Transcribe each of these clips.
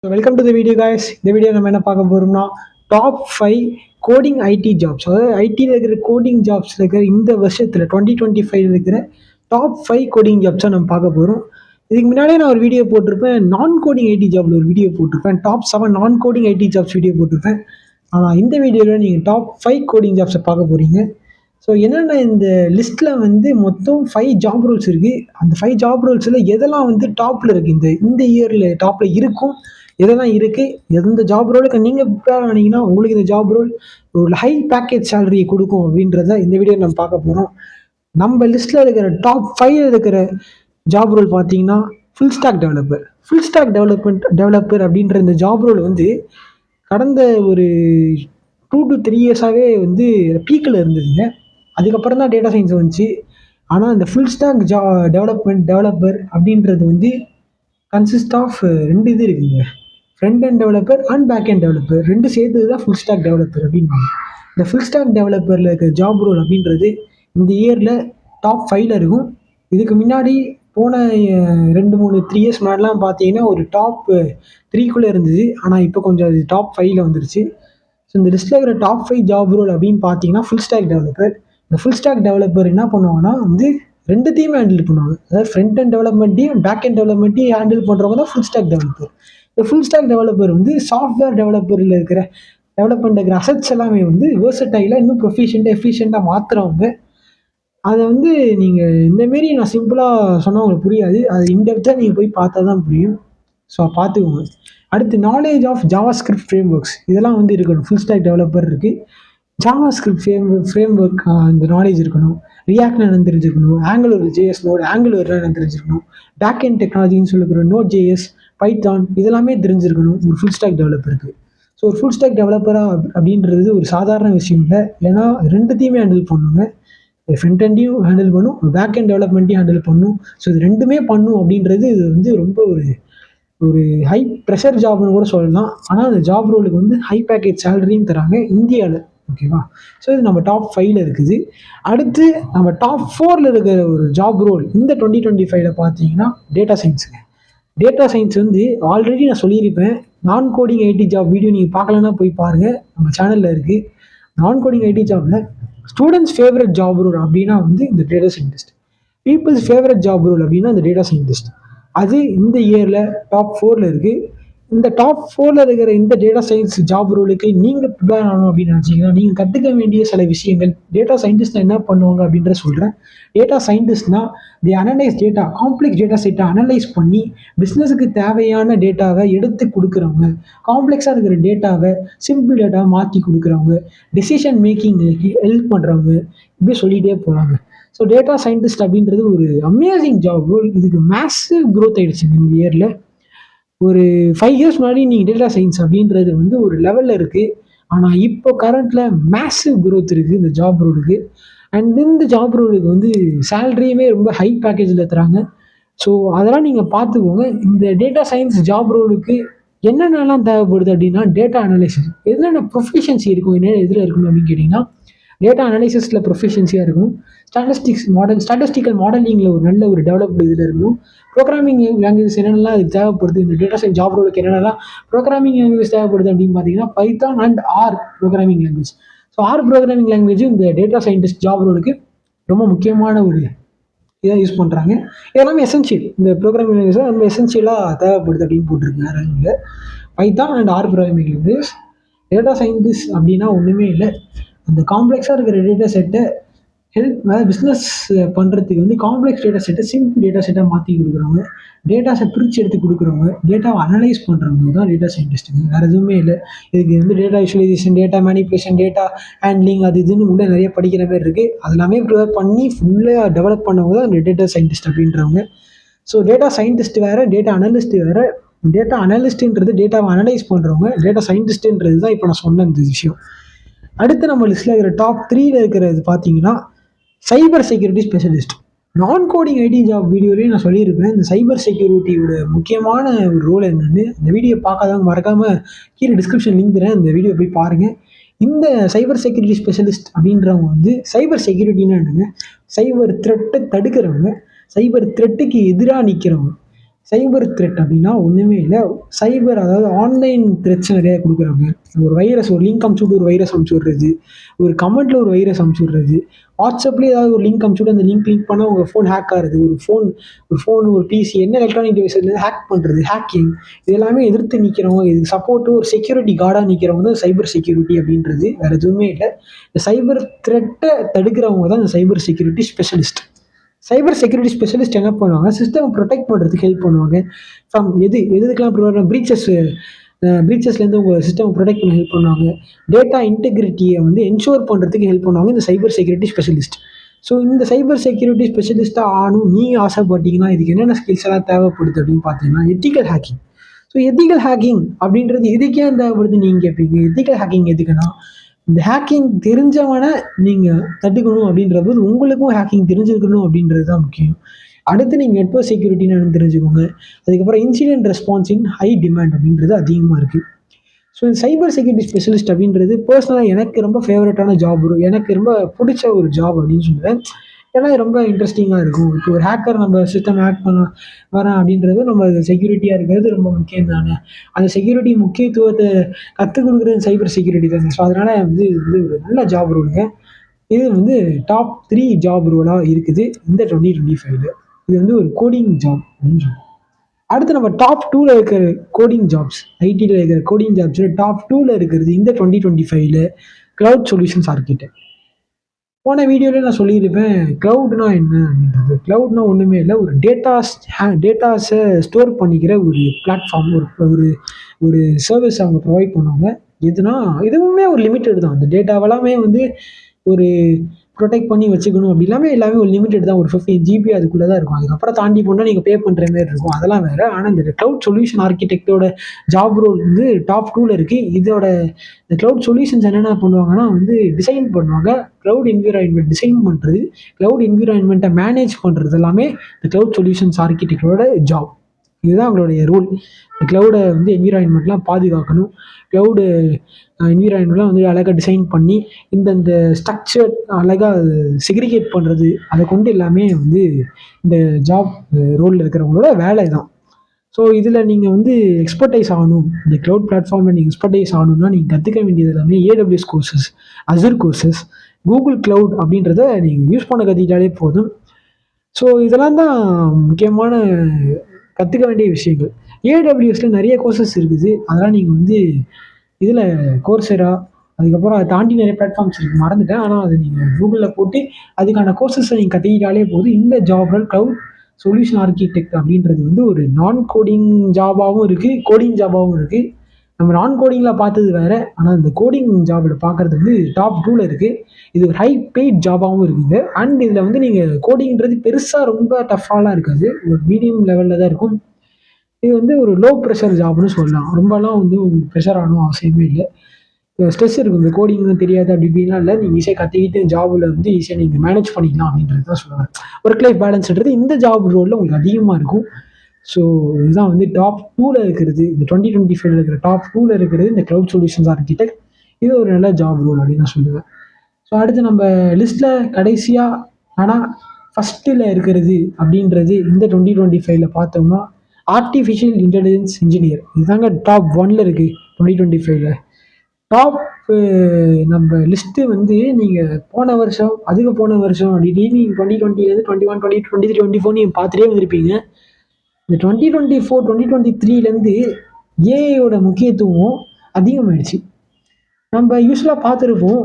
So welcome to the video guys. இந்த video நம்ம என்ன பார்க்க போறோம்னா டாப் 5 கோடிங் ஐடி ஜாப்ஸ், அதாவது ஐடியில் இருக்கிற கோடிங் ஜாப்ஸ் இருக்கிற இந்த வருஷத்தில் 2025 இருக்கிற டாப் 5 கோடிங் ஜாப்ஸை நம்ம பார்க்க போகிறோம். இதுக்கு முன்னாடியே நான் ஒரு வீடியோ போட்டிருப்பேன், நான் கோடிங் ஐடி ஜாப்ல ஒரு வீடியோ போட்டிருப்பேன், டாப் 7 நான் கோடிங் ஐடி ஜாப்ஸ் வீடியோ போட்டிருப்பேன். ஆனால் இந்த வீடியோவில் நீங்கள் டாப் 5 கோடிங் ஜாப்ஸை பார்க்க போகிறீங்க. ஸோ என்னென்ன இந்த லிஸ்ட்டில் வந்து மொத்தம் 5 ஜாப் ரோல்ஸ் இருக்குது. அந்த 5 ஜாப் ரோல்ஸில் எதெல்லாம் வந்து டாப்பில் இருக்குது, இந்த இயரில் டாப்பில் இருக்கும், எதெல்லாம் இருக்குது, எந்த ஜாப் ரோலுக்கு நீங்கள் ப்ரிப்பேர் ஆனீங்கன்னா உங்களுக்கு இந்த ஜாப் ரோல் ஒரு ஹை பேக்கேஜ் சேலரி கொடுக்கும் அப்படின்றத இந்த வீடியோ நம்ம பார்க்க போகிறோம். நம்ம லிஸ்ட்டில் இருக்கிற டாப் 5 இருக்கிற ஜாப் ரோல் பார்த்தீங்கன்னா ஃபுல் ஸ்டாக் டெவலப்பர் அப்படின்ற இந்த ஜாப் ரோல் வந்து கடந்த ஒரு 2 to 3 இயர்ஸாகவே வந்து பீக்கில் இருந்ததுங்க. அதுக்கப்புறம் தான் டேட்டா சயின்ஸ் வந்துச்சு. ஆனால் இந்த ஃபுல் ஸ்டாக் டெவலப்பர் அப்படின்றது வந்து கன்சிஸ்ட் ஆஃப் 2 இது இருக்குங்க. Front end developer and back end developer 2 சேர்த்து தான் ஃபுல் ஸ்டாக் டெவலப்பர் அப்படின்பாங்க. இந்த ஃபுல் ஸ்டாக் டெவலப்பரில் இருக்கிற ஜாப் ரோல் அப்படின்றது இந்த இயரில் டாப் 5ல் இருக்கும். இதுக்கு முன்னாடி போன 2-3 இயர்ஸ் முன்னாடிலாம் பார்த்தீங்கன்னா ஒரு டாப் 3க்குள்ளே இருந்தது. ஆனால் இப்போ கொஞ்சம் அது டாப் 5ல் வந்துருச்சு. ஸோ இந்த லிஸ்ட்டில் இருக்கிற டாப் 5 ஜாப் ரோல் அப்படின்னு பார்த்தீங்கன்னா ஃபுல் ஸ்டாக் டெவலப்பர். இந்த ஃபுல் ஸ்டாக் டெவலப்பர் என்ன பண்ணுவாங்கன்னா வந்து 2த்தையுமே ஹேண்டில் பண்ணுவாங்க. அதாவது ஃப்ரண்ட் அண்ட் டெவலப்மெண்ட்டையும் பேக் அண்ட் டெவலப்மெண்ட்டையும் ஹேண்டில் பண்ணுறவங்க தான் ஃபுல் ஸ்டாக் டெவலப்பர். இந்த ஃபுல் ஸ்டாக் டெவலப்பர் வந்து சாஃப்ட்வேர் டெவலப்பரில் இருக்கிற டெவலப்மெண்ட் இருக்கிற அசட்ஸ் எல்லாமே வந்து வேர்சடைலாக இன்னும் எஃபிஷியண்ட்டாக மாற்றுறவங்க. அதை வந்து நீங்கள் இந்தமாரி நான் சிம்பிளாக சொன்னால் உங்களுக்கு புரியாது, அது இன்டெப்த்தாக நீங்கள் போய் பார்த்தா தான் புரியும். ஸோ பார்த்துக்கோங்க. அடுத்து knowledge of JavaScript frameworks இதெல்லாம் வந்து இருக்கணும். ஃபுல் ஸ்டாக் டெவலப்பர் இருக்குது, ஜாவா ஸ்கிரிப்ட் ஃப்ரேம் ஒர்க் இந்த நாலேஜ் இருக்கணும், ரியாக்ட் என்னன்னு தெரிஞ்சிருக்கணும், ஆங்குலர் ஜேஎஸ் நோட் ஆங்குலர் என்னன்னு தெரிஞ்சிருக்கணும், பேக் அண்ட் டெக்னாலஜின்னு சொல்லிக்கிற நோட் ஜேஎஸ் பைத்தான் இதெல்லாமே தெரிஞ்சிருக்கணும் ஒரு ஃபுல் ஸ்டாக் டெவலப்பருக்கு. ஸோ ஒரு ஃபுல் ஸ்டாக் டெவலப்பராக அப்படின்றது ஒரு சாதாரண விஷயம் இல்லை. ஏன்னா 2த்தையுமே ஹேண்டில் பண்ணுங்க. ஃப்ரண்ட் எண்டையும் ஹேண்டில் பண்ணும், பேக் அண்ட் டெவலப்மெண்ட்டையும் ஹேண்டில் பண்ணும். ஸோ இது 2மே பண்ணும் அப்படின்றது இது வந்து ரொம்ப ஒரு ஹை ப்ரெஷர் ஜாப்னு கூட சொல்லலாம். ஆனால் அந்த ஜாப் ரோலுக்கு வந்து ஹை பேக்கேஜ் சேலரியும் தராங்க இந்தியாவில். ஓகேவா? ஸோ இது நம்ம டாப் 5ல் இருக்குது. அடுத்து நம்ம டாப் 4ல் இருக்கிற ஒரு ஜாப் ரோல் இந்த 2025 பார்த்தீங்கன்னா டேட்டா சயின்ஸுங்க. டேட்டா சயின்ஸ் வந்து ஆல்ரெடி நான் சொல்லியிருப்பேன், நான் கோடிங் ஐடி ஜாப் வீடியோ நீங்கள் பார்க்கலன்னா போய் பாருங்கள், நம்ம சேனலில் இருக்குது. நான் கோடிங் ஐடி ஜாபில் ஸ்டூடெண்ட்ஸ் ஃபேவரட் ஜாப் ரோல் அப்படின்னா வந்து இந்த data scientist, people's favourite job role அப்படின்னா இந்த டேட்டா சயின்டிஸ்ட். அது இந்த இயரில் டாப் 4ல் இருக்குது. இந்த டாப் 4ல் இருக்கிற இந்த டேட்டா சயின்ஸ் ஜாப் ரோலுக்கு நீங்கள் ப்ரிப்பேர் ஆகணும் அப்படின்னு நினச்சிங்கன்னா நீங்கள் கற்றுக்க வேண்டிய சில விஷயங்கள். டேட்டா சயின்டிஸ்ட் என்ன பண்ணுவாங்க அப்படின்ற சொல்கிறேன். டேட்டா சயின்டிஸ்ட்னா தி அனலைஸ் டேட்டா, காம்ப்ளெக்ஸ் டேட்டா செட்டை அனலைஸ் பண்ணி பிஸ்னஸுக்கு தேவையான டேட்டாவை எடுத்து கொடுக்குறவங்க, காம்ப்ளெக்ஸாக இருக்கிற டேட்டாவை சிம்பிள் டேட்டாவை மாற்றி கொடுக்குறவங்க, டெசிஷன் மேக்கிங்கு ஹெல்ப் பண்ணுறவங்க, இப்படியே சொல்லிகிட்டே போகிறாங்க. ஸோ டேட்டா சயின்டிஸ்ட் அப்படின்றது ஒரு அமேசிங் ஜாப் ரோல். இதுக்கு மேசிவ் க்ரோத் ஆகிடுச்சுங்க இந்த இயரில். ஒரு 5 இயர்ஸ் முன்னாடி நீங்கள் டேட்டா சயின்ஸ் அப்படின்றது வந்து ஒரு லெவலில் இருக்குது. ஆனால் இப்போ கரண்ட்டில் மேசிவ் க்ரோத் இருக்குது இந்த ஜாப் ரோலுக்கு. அண்ட் இந்த ஜாப் ரோலுக்கு வந்து சேலரியுமே ரொம்ப ஹை பேக்கேஜில் தராங்க. ஸோ அதெல்லாம் நீங்கள் பார்த்துக்கோங்க. இந்த டேட்டா சயின்ஸ் ஜாப் ரோலுக்கு என்னென்னலாம் தேவைப்படுது அப்படின்னா டேட்டா அனலைசிஸ் என்னென்ன ப்ரொஃபிஷியன்சி இருக்கும், என்ன இதில் இருக்கணும் அப்படின்னு கேட்டிங்கன்னா டேட்டா அனலைசிஸில் ப்ரொஃபிஷியன்சியாக இருக்கும், ஸ்டாட்டிஸ்டிக்கல் மாடலிங்கில் ஒரு நல்ல ஒரு டெவலப்டு இதில் இருக்கும், ப்ரோக்ராமிங் லாங்குவேஜ் என்னென்னலாம் அதுக்கு தேவைப்படுது, இந்த டேட்டா சயின்ஸ் ஜாப் ரோலுக்கு என்னென்னலாம் ப்ரோக்ராமிங் லாங்குவேஜ் தேவைப்படுது அப்படின்னு பார்த்தீங்கன்னா Python and R programming language. So R programming language இந்த டேட்டா சயின்டிஸ்ட் ஜாப் ரோலுக்கு ரொம்ப முக்கியமான ஒரு இதாக யூஸ் பண்ணுறாங்க. இதெல்லாமே எசென்ஷியல், இந்த ப்ரோக்ராமிங் லாங்குவேஜ் ரொம்ப எசென்ஷியலாக தேவைப்படுது அப்படின்னு போட்டிருக்காங்க. இங்கே Python and R programming language. Data scientist அப்படின்னா ஒன்றுமே இல்லை, அந்த காம்ப்ளெக்ஸாக இருக்கிற டேட்டா செட்டை பிஸ்னஸ் பண்ணுறதுக்கு வந்து காம்ப்ளெக்ஸ் டேட்டா செட்டை சிம்பிள் டேட்டா செட்டாக மாற்றி கொடுக்குறவங்க, டேட்டாஸை பிரித்து எடுத்து கொடுக்குறவங்க, டேட்டாவை அனலைஸ் பண்ணுறவங்க தான் டேட்டா சயின்டிஸ்ட்டுங்க. வேறு எதுவுமே இல்லை. இதுக்கு வந்து data visualization, data manipulation, data handling அது இதுன்னு உள்ளே நிறைய படிக்கிற மாதிரி இருக்குது. அது எல்லாமே ப்ரிப்பேர் பண்ணி ஃபுல்லாக டெவலப் பண்ணவங்க தான் இந்த டேட்டா சயின்டிஸ்ட் அப்படின்றவங்க. ஸோ டேட்டா சயின்டிஸ்ட் வேறு, டேட்டா அனலிஸ்ட் வேறு. டேட்டா அனலிஸ்ட்டுன்றது டேட்டாவை அனலைஸ் பண்ணுறவங்க, டேட்டா சயின்டிஸ்ட்டுன்றது தான் இப்போ நான் சொன்ன இந்த விஷயம். அடுத்து நம்ம லிஸ்ட்டில் இருக்கிற டாப் 3ல் இருக்கிறது பார்த்தீங்கன்னா சைபர் செக்யூரிட்டி ஸ்பெஷலிஸ்ட். நான் கோடிங் ஐடி ஜாப் வீடியோலேயே நான் சொல்லியிருப்பேன், இந்த சைபர் செக்யூரிட்டியோட முக்கியமான ஒரு ரோல் என்னென்னு. இந்த வீடியோ பார்க்காதவங்க மறக்காமல் கீழே டிஸ்கிரிப்ஷன் லிங்க் தரேன், இந்த வீடியோ போய் பாருங்கள். இந்த சைபர் செக்யூரிட்டி ஸ்பெஷலிஸ்ட் அப்படின்றவங்க வந்து சைபர் செக்யூரிட்டின்னு என்னங்க, சைபர் த்ரெட்டை தடுக்கிறவங்க, சைபர் த்ரெட்டுக்கு எதிராக நிற்கிறவங்க. சைபர் த்ரெட் அப்படின்னா ஒன்றுமே இல்லை. சைபர் அதாவது ஆன்லைன் த்ரெட்ஸ் நிறையா கொடுக்குறாங்க. ஒரு வைரஸ், ஒரு லிங்க் அமுச்சு விட்டு ஒரு வைரஸ் அமுச்சு விட்றது, ஒரு கமெண்ட்டில் ஒரு வைரஸ் அமுச்சு விட்றது, வாட்ஸ்அப்லேயே ஏதாவது ஒரு லிங்க் அமுச்சு விட்டு அந்த லிங்க் கிளிக் பண்ணால் உங்கள் ஃபோன் ஹேக் ஆகுது, ஒரு பிசி என்ன எலக்ட்ரானிக் டிவைஸ்லேருந்து ஹேக் பண்ணுறது, ஹேக்கிங். இது எல்லாமே எதிர்த்து நிற்கிறவங்க, இதுக்கு சப்போர்ட்டு ஒரு செக்யூரிட்டி கார்டாக நிற்கிறவங்க தான் சைபர் செக்யூரிட்டி அப்படின்றது. வேறு எதுவுமே இல்லை. இந்த சைபர் த்ரெட்டை தடுக்கிறவங்க தான் இந்த cyber security specialist. Cyber security specialist என்ன பண்ணுவாங்க, சிஸ்டம் ப்ரொடெக்ட் பண்ணுறதுக்கு ஹெல்ப் பண்ணுவாங்க. ஃப்ரம் எதுக்கெல்லாம் ப்ரொவைட் ப்ரீச்சஸ்லேருந்து உங்கள் சிஸ்டம் ப்ரொடெக்ட் பண்ண ஹெல்ப் பண்ணுவாங்க. டேட்டா இன்டெகிரிட்டியை வந்து என்ஷோர் பண்ணுறதுக்கு ஹெல்ப் பண்ணுவாங்க இந்த சைபர் செக்யூரிட்டி ஸ்பெஷலிஸ்ட். ஸோ இந்த சைபர் செக்யூரிட்டி ஸ்பெஷலிஸ்ட்டாக ஆகணும் நீங்கள் ஆசைப்பட்டீங்கன்னா இதுக்கு என்னென்ன ஸ்கில்ஸ் எல்லாம் தேவைப்படுது அப்படின்னு பார்த்தீங்கன்னா, ethical hacking. So ethical hacking அப்படின்றது இதுக்கே தேவைப்படுது நீங்கள் கேட்பீங்க. எத்திக்கல் ஹேக்கிங் எதுக்குன்னா, இந்த ஹேக்கிங் தெரிஞ்சவனை நீங்கள் தடுக்கணும் அப்படின்றது உங்களுக்கும் ஹேக்கிங் தெரிஞ்சிருக்கணும் அப்படின்றது தான் முக்கியம். அடுத்து நீங்கள் நெட்வொர்க் செக்யூரிட்டின்னு தெரிஞ்சுக்கோங்க. அதுக்கப்புறம் இன்சிடென்ட் ரெஸ்பான்ஸ் இன் ஹை டிமாண்ட் அப்படின்றது அதிகமாக இருக்குது. ஸோ சைபர் செக்யூரிட்டி ஸ்பெஷலிஸ்ட் அப்படின்றது பர்சனலாக எனக்கு ரொம்ப ஃபேவரட்டான ஜாப், எனக்கு ரொம்ப பிடிச்ச ஒரு ஜாப் அப்படின்னு சொல்லுவேன். ஏன்னா ரொம்ப இன்ட்ரெஸ்டிங்காக இருக்கும். இப்போ ஒரு ஹேக்கர் நம்ம சிஸ்டம் ஹேக் பண்ண வரேன் அப்படின்றது நம்ம செக்யூரிட்டியாக இருக்கிறது ரொம்ப முக்கியம் தானே. அந்த செக்யூரிட்டி முக்கியத்துவத்தை கற்றுக் கொடுக்குறது சைபர் செக்யூரிட்டி தானே. ஸோ அதனால் இது ஒரு நல்ல ஜாப் ரோலுங்க. இது டாப் 3 ஜாப் ரோலாக இருக்குது இந்த 2025. இது ஒரு கோடிங் ஜாப் அப்படின்னு சொல்லுவோம். அடுத்து நம்ம டாப் 2ல இருக்கிற கோடிங் ஜாப்ஸ், ஐடியில் இருக்கிற கோடிங் ஜாப்ஸில் டாப் 2ல இருக்கிறது இந்த 2025 கிளவுட் சொல்யூஷன்ஸ் ஆர்கிடெக்ட். போன வீடியோவில் நான் சொல்லியிருப்பேன் கிளவுட்னா என்ன அப்படின்றது. கிளவுட்னா ஒன்றுமே இல்லை, ஒரு டேட்டாஸை ஸ்டோர் பண்ணிக்கிற ஒரு பிளாட்ஃபார்ம், ஒரு ஒரு சர்வீஸ் அவங்க ப்ரொவைட் பண்ணுவாங்க. இதுவுமே ஒரு லிமிட்டட் தான். அந்த டேட்டாவெல்லாமே ஒரு ப்ரொடெக்ட் பண்ணி வச்சுக்கணும் அப்படி எல்லாமே ஒரு லிமிட்டட் தான். ஒரு 15 GB அதுக்குள்ளே தான் இருக்கும். அதுக்கப்புறம் தாண்டி போனால் நீங்கள் பே பண்ணுற மாதிரி இருக்கும், அதெல்லாம் வேறு. ஆனால் இந்த க்ளவுட் சொல்யூஷன் ஆர்கிடெக்டோட ஜாப் ரோல் டாப் 2ல இருக்குது. இந்த க்ளவுட் சொல்யூஷன்ஸ் என்னென்ன பண்ணுவாங்கன்னா டிசைன் பண்ணுவாங்க. க்ளவுட் என்விரான்மெண்ட் டிசைன் பண்ணுறது, க்ளவுட் என்விரான்மெண்ட்டை மேனேஜ் பண்ணுறது எல்லாமே இந்த க்ளவுட் சொல்யூஷன்ஸ் ஆர்கிடெக்டோட ஜாப். இதுதான் அவங்களுடைய ரோல். இந்த க்ளவுடை என்விரான்மெண்ட்லாம் பாதுகாக்கணும். க்ளவுடு என்விரான்மெண்ட்லாம் அழகாக டிசைன் பண்ணி இந்த ஸ்ட்ரக்சர் அழகாக செக்ரிகேட் பண்ணுறது, அதை கொண்டு எல்லாமே இந்த ஜாப் ரோலில் இருக்கிறவங்களோட வேலை தான். ஸோ இதில் நீங்கள் எக்ஸ்பர்டைஸ் ஆகணும், இந்த க்ளவுட் பிளாட்ஃபார்மில் நீங்கள் எக்ஸ்பர்டைஸ் ஆகணும்னா நீங்கள் கற்றுக்க வேண்டியது எல்லாமே ஏடபிள்யூஎஸ் கோர்சஸ், அசர் கோர்சஸ், கூகுள் க்ளவுட் அப்படின்றத நீங்கள் யூஸ் பண்ண கற்றுக்கிட்டாலே போதும். ஸோ இதெல்லாம் தான் முக்கியமான கற்றுக்க வேண்டிய விஷயங்கள். ஏடபிள்யூஎஸில் நிறைய கோர்சஸ் இருக்குது. அதெல்லாம் நீங்கள் இதில் கோர்செரா, அதுக்கப்புறம் அதை தாண்டி நிறைய பிளாட்ஃபார்ம்ஸ் இருக்குது, மறந்துட்டேன். ஆனால் அது நீங்கள் கூகுளில் போட்டு அதுக்கான கோர்சஸை நீங்கள் கற்றுக்கிட்டாலே போதும். இந்த ஜாப் க்ளவுட் சொல்யூஷன் ஆர்கிடெக்ட் அப்படின்றது ஒரு நான் கோடிங் ஜாபாகவும் இருக்குது, கோடிங் ஜாபாகவும் இருக்குது. நம்ம நான் கோடிங்கில் பார்த்தது வேறு, ஆனால் இந்த கோடிங் ஜாபில் பார்க்குறது டாப் 2ல இருக்குது. இது ஒரு ஹை பெய்ட் ஜாபாகவும் இருக்குது. அண்ட் இதில் நீங்கள் கோடிங்கிறது பெருசாக ரொம்ப டஃப்பாலாம் இருக்காது, ஒரு மீடியம் லெவலில் தான் இருக்கும். இது ஒரு லோ ப்ரெஷர் ஜாப்னு சொல்லலாம். ரொம்பலாம் ப்ரெஷர் ஆகணும் அவசியமே இல்லை. ஸ்ட்ரெஸ் இருக்கும், இந்த கோடிங்னு தெரியாது அப்படி இப்படின்லாம் இல்லை. நீங்கள் ஈஸியாக கற்றுக்கிட்டு ஜாபில் ஈஸியாக நீங்கள் மேனேஜ் பண்ணிக்கலாம் அப்படின்றது தான் சொல்லுவேன். ஒர்க் லைஃப் பேலன்ஸ்ன்றது இந்த ஜாப் ரோலில் உங்களுக்கு அதிகமாக இருக்கும். ஸோ இதுதான் டாப் 2ல இருக்கிறது. இந்த 2025 இருக்கிற டாப் 2ல இருக்கிறது இந்த க்ளவுட் சொல்யூஷன்ஸ் ஆர்கிடெக்ட். இது ஒரு நல்ல ஜாப் ரோல் அப்படின்னு நான் சொல்லுவேன். ஸோ அடுத்து நம்ம லிஸ்ட்டில் கடைசியாக ஆனால் ஃபஸ்ட்டில் இருக்கிறது அப்படின்றது இந்த 2025 பார்த்தோம்னா ஆர்டிஃபிஷியல் இன்டெலிஜென்ஸ் இன்ஜினியர். இதுதாங்க டாப் 1ல இருக்குது 2025. டாப் நம்ம லிஸ்ட்டு நீங்கள் போன வருஷம் அப்படி நீங்கள் 2020 21 22 23 24 நீங்கள் பார்த்துட்டே வந்திருப்பீங்க. இந்த 2024 2023 ஏஐயோட முக்கியத்துவம் அதிகமாகிடுச்சு. நம்ம யூஸ்வலாக பார்த்துருப்போம்.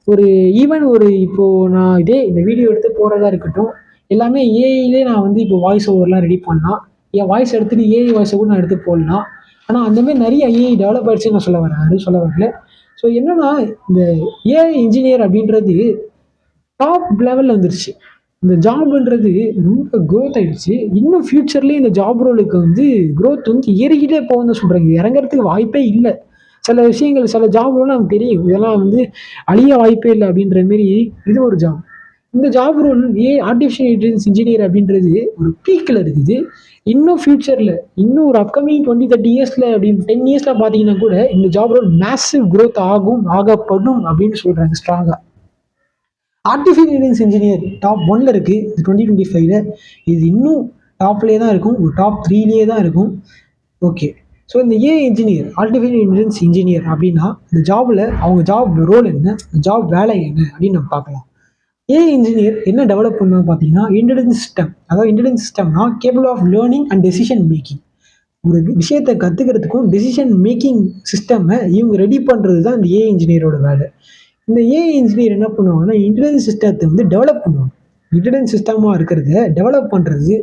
இப்போது நான் இந்த வீடியோ எடுத்து போகிறதா இருக்கட்டும், எல்லாமே ஏஐலே நான் இப்போ வாய்ஸ் ஓவர்லாம் ரெடி பண்ணலாம். என் வாய்ஸ் எடுத்துகிட்டு ஏஐ வாய்ஸை கூட நான் எடுத்து போடலாம். ஆனால் அந்தமாதிரி நிறைய ஏஐ டெவலப் ஆகிடுச்சுன்னு நான் சொல்ல வரேன், அது சொல்ல வரல. ஸோ என்னென்னா இந்த ஏஐ இன்ஜினியர் அப்படின்றது டாப் லெவலில் வந்துருச்சு. இந்த ஜாப்ன்றது ரொம்ப க்ரோத் ஆகிடுச்சு. இன்னும் ஃப்யூச்சர்லேயே இந்த ஜாப் ரோலுக்கு க்ரோத் ஏறிக்கிட்டே போகுதுன்னு சொல்கிறாங்க, இறங்கிறதுக்கு வாய்ப்பே இல்லை. சில விஷயங்கள், சில ஜாப் ரோல் நமக்கு தெரியும், இதெல்லாம் அழிய வாய்ப்பே இல்லை அப்படின்ற மாரி இது ஒரு ஜாப். இந்த job role artificial intelligence engineer அப்படின்றது ஒரு பீக்கில் இருக்குது. இன்னும் ஃப்யூச்சரில் இன்னும் ஒரு அப்கமிங் 20-30 இயர்ஸில் அப்படின்னு 10 இயர்ஸில் பார்த்தீங்கன்னா கூட இந்த ஜாப் ரோல் மேசிவ் க்ரோத் ஆகப்படும் அப்படின்னு சொல்கிறாங்க ஸ்ட்ராங்காக. ஆர்டிஃபிஷியல் இன்டெலிஜென்ஸ் இன்ஜினியர் டாப் 1ல இருக்குது இந்த 2025. இது இன்னும் டாப்லேயே தான் இருக்கும், ஒரு டாப் 3லேயே தான் இருக்கும். ஓகே. ஸோ இந்த AI engineer, artificial intelligence engineer அப்படின்னா இந்த ஜாபில் அவங்க ஜாப் ரோல் என்ன, ஜாப் வேலை என்ன அப்படின்னு நம்ம பார்க்கலாம். ஏஐ இன்ஜினியர் என்ன டெவலப் பண்ணணும் பார்த்தீங்கன்னா இன்டெலிஜென்ஸ் சிஸ்டம். அதாவது இன்டெலிஜென்ஸ் சிஸ்டம்னா capable of learning and decision making. ஒரு விஷயத்தை கற்றுக்கிறதுக்கும் டெசிஷன் மேக்கிங் சிஸ்டம்மை இவங்க ரெடி பண்ணுறது தான் இந்த ஏஐ இன்ஜினியரோட வேலை. இந்த ஏஐ இன்ஜினியர் என்ன பண்ணுவாங்கன்னா இன்டெலிஜென்ஸ் சிஸ்டத்தை வந்து டெவலப் பண்ணுவாங்க. இன்டெலிஜென்ஸ் சிஸ்டமாக இருக்கிறத டெவலப் பண்ணுறது,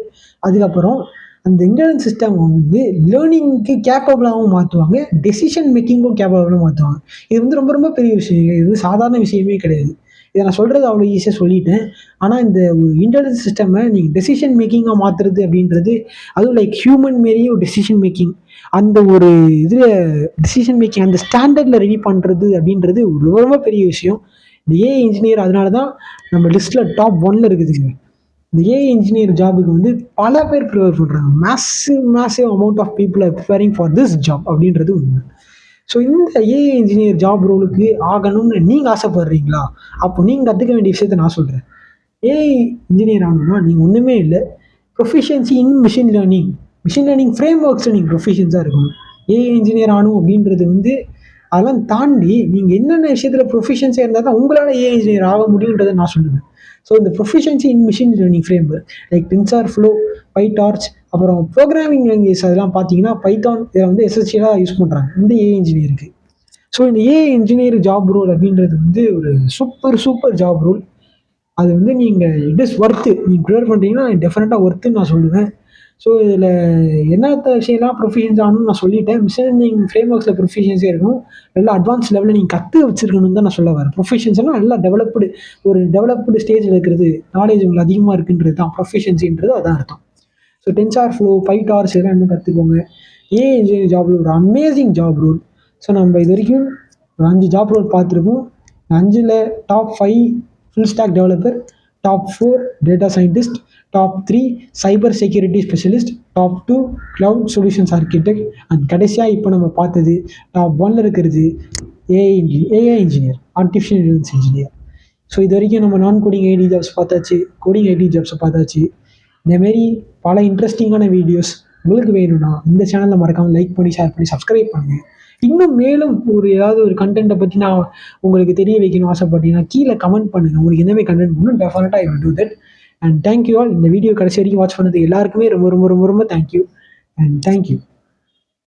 அதுக்கப்புறம் அந்த இன்டெலிஜென்ஸ் சிஸ்டம் வந்து லேர்னிங்க்கு கேப்பபிளாகவும் மாற்றுவாங்க, டெசிஷன் மேக்கிங்கும் கேப்பபிளாகவும் மாற்றுவாங்க. இது வந்து ரொம்ப ரொம்ப பெரிய விஷயம், இது சாதாரண விஷயமே கிடையாது. இதை நான் சொல்கிறது அவ்வளோ ஈஸியாக சொல்லிட்டேன். ஆனால் இந்த ஒரு இன்டெலிஜென்ஸ் சிஸ்டமை நீங்கள் டெசிஷன் மேக்கிங்காக மாற்றுறது அப்படின்றது, அதுவும் லைக் ஹியூமன் மாரியே ஒரு டெசிஷன் மேக்கிங், அந்த ஒரு இதில் டெசிஷன் மேக்கிங் அந்த ஸ்டாண்டர்டில் ரெடி பண்ணுறது அப்படின்றது ரொம்ப ரொம்ப பெரிய விஷயம். இந்த ஏஐ இன்ஜினியர் அதனால தான் நம்ம லிஸ்ட்டில் டாப் 1ல் இருக்குதுங்க. இந்த ஏஐ இன்ஜினியர் ஜாபுக்கு வந்து பல பேர் ப்ரிஃபர் பண்ணுறாங்க. Massive amount of people are preferring for this job அப்படின்றது உண்மை. ஸோ இந்த ஏஐ இன்ஜினியர் ஜாப் ரோலுக்கு ஆகணும்னு நீங்கள் ஆசைப்படுறீங்களா? அப்போ நீங்கள் கற்றுக்க வேண்டிய விஷயத்த நான் சொல்கிறேன். ஏஐ இன்ஜினியர் ஆகணும்னா நீங்கள் ஒன்றுமே இல்லை, ப்ரொஃபிஷியன்சி இன் மிஷின் லேர்னிங் ஃப்ரேம் ஒர்க்ஸில் நீங்கள் ப்ரொஃபிஷியன்ஸாக இருக்கணும். ஏஐ இன்ஜினியர் ஆகணும் அப்படின்றது வந்து அதெல்லாம் தாண்டி நீங்கள் என்னென்ன விஷயத்தில் ப்ரொஃபிஷியன்ஸாக இருந்தால் தான் உங்களால் ஏஐ இன்ஜினியர் ஆக முடியுன்றதை நான் சொல்லுவேன். ஸோ இந்த proficiency in machine learning framework like TensorFlow, PyTorch, அப்புறம் ப்ரோக்ராமிங் லாங்குவேஜ் அதெல்லாம் பார்த்தீங்கன்னா பைத்தான் இதை வந்து எஸ்எஸ்சியலாக யூஸ் பண்ணுறாங்க இந்த ஏஐ இன்ஜினியருக்கு. ஸோ இந்த ஏஐ இன்ஜினியர் ஜாப் ரோல் அப்படின்றது வந்து ஒரு சூப்பர் ஜாப் ரோல். அது வந்து நீங்கள் இட் இஸ் ஒர்த்து, நீங்கள் ப்ரிப்பேர் பண்ணுறீங்கன்னா டெஃபினட்டாக ஒர்த்துன்னு நான் சொல்லுவேன். ஸோ இதில் என்னத்த விஷயம்லாம் ப்ரொஃபிஷியன்ஸ் ஆகணும்னு நான் சொல்லிட்டேன். மிஷின் லேர்னிங் ஃப்ரேம் ஒர்க்ஸில் ப்ரொஃபிஷியன்ஸியாக இருக்கணும், நல்லா அட்வான்ஸ் லெவலில் நீங்கள் கற்று வச்சிருக்கணும்னு தான் நான் சொல்ல வரேன். ப்ரொஃபிஷியன்ஸ்லாம் நல்லா டெவலப்டு ஸ்டேஜில் இருக்கிறது, நாலேஜ் உங்களுக்கு அதிகமாக இருக்குன்றது தான் ப்ரொஃபிஷியன்சின்றது, அதான் அர்த்தம். ஸோ டென்சார்ஃப்ளோ, பைடார்ச் இதெல்லாம் இன்னும் கற்றுக்கோங்க. ஏஐ இன்ஜினியரிங் ஜாப் ரோல் ஒரு அமேசிங் ஜாப் ரோல். ஸோ நம்ம இது வரைக்கும் ஒரு 5 ஜாப் ரோல் பார்த்துருக்கோம். 5ல் top 5 full stack developer, top 4 data scientist, top 3 cyber security specialist, top 2 cloud solutions architect, and கடைசியாக இப்போ நம்ம பார்த்தது டாப் 1ல் இருக்கிறது AI engineer, artificial intelligence engineer. So இது வரைக்கும் நம்ம நான் கோடிங் ஐடி ஜாப்ஸ் பார்த்தாச்சு, கோடிங் ஐடி ஜாப்ஸை பார்த்தாச்சு. இந்தமாரி பல இன்ட்ரெஸ்டிங்கான வீடியோஸ் உங்களுக்கு வேணும்னா இந்த சேனலில் மறக்காமல் லைக் பண்ணி, ஷேர் பண்ணி, சப்ஸ்கிரைப் பண்ணுங்கள். இன்னும் மேலும் ஏதாவது ஒரு கண்டென்ட்டை பற்றி நான் உங்களுக்கு தெரிய வைக்கணும்னு ஆசைப்பட்டீங்கன்னா கீழே கமெண்ட் பண்ணுங்கள். உங்களுக்கு எந்த மாதிரி கண்டென்ட் பண்ணணும், டெஃபினட்டாக I will do that. And thank you all. இந்த வீடியோ கடைசி வரைக்கும் வாட்ச் பண்ணது எல்லாருக்குமே ரொம்ப ரொம்ப ரொம்ப ரொம்ப தேங்க்யூ அண்ட் தேங்க்யூ.